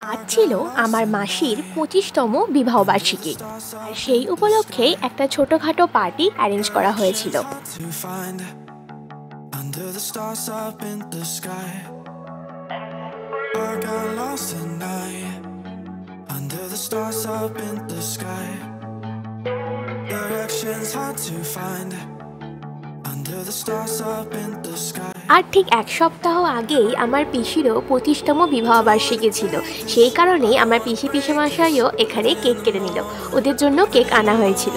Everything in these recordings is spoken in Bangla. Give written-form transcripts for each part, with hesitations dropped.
আজ ছিল আমার মাসির ২৫তম বিবাহবার্ষিকী। আর সেই উপলক্ষে একটা ছোটখাটো পার্টি অ্যারেঞ্জ করা হয়েছিল। আর ঠিক এক সপ্তাহ আগেই আমার পিসিরও ২৫তম বিবাহবার্ষিকী ছিল। সেই কারণেই আমার পিসিমশাইও এখানে কেক কেটে নিল, ওদের জন্য কেক আনা হয়েছিল।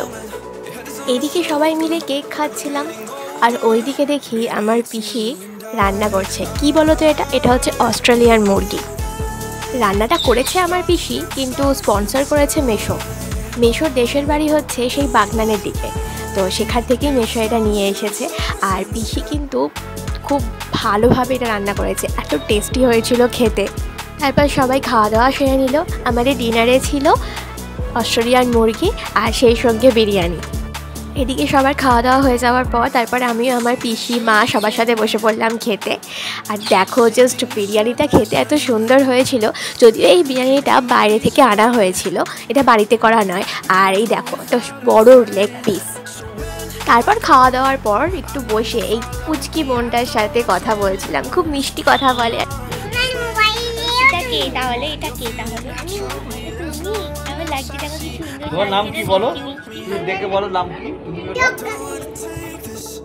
এইদিকে সবাই মিলে কেক খাচ্ছিলাম, আর ওইদিকে দেখি আমার পিসি রান্না করছে। কি বলো তো, এটা হচ্ছে অস্ট্রেলিয়ান মুরগি। রান্নাটা করেছে আমার পিসি, কিন্তু স্পন্সর করেছে মেশো। মেশোর দেশের বাড়ি হচ্ছে সেই বাগনানের দিকে, তো সেখান থেকেই মেশো এটা নিয়ে এসেছে। আর পিসি কিন্তু খুব ভালোভাবে এটা রান্না করেছে, এত টেস্টি হয়েছিল খেতে। তারপর সবাই খাওয়া দাওয়া সেরে নিল। আমাদের ডিনারে ছিল অস্ট্রেলিয়ান মুরগি আর সেই সঙ্গে বিরিয়ানি। এদিকে সবার খাওয়া দাওয়া হয়ে যাওয়ার পর তারপর আমিও আমার পিসি মা সবার সাথে বসে পড়লাম খেতে। আর দেখো, জাস্ট বিরিয়ানিটা খেতে এত সুন্দর হয়েছিল। যদিও এই বিরিয়ানিটা বাইরে থেকে আনা হয়েছিল, এটা বাড়িতে করা নয়। আর এই দেখো, একটা বড় লেগ পিস। তারপর খাওয়া দাওয়ার পর একটু বসে এই পুচকি বোনটার সাথে কথা বলছিলাম, খুব মিষ্টি কথা বলে।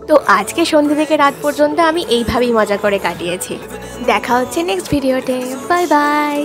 তো আজকে সন্ধ্যে থেকে রাত পর্যন্ত আমি এইভাবেই মজা করে কাটিয়েছি। দেখা হচ্ছে নেক্সট ভিডিওতে। Bye bye.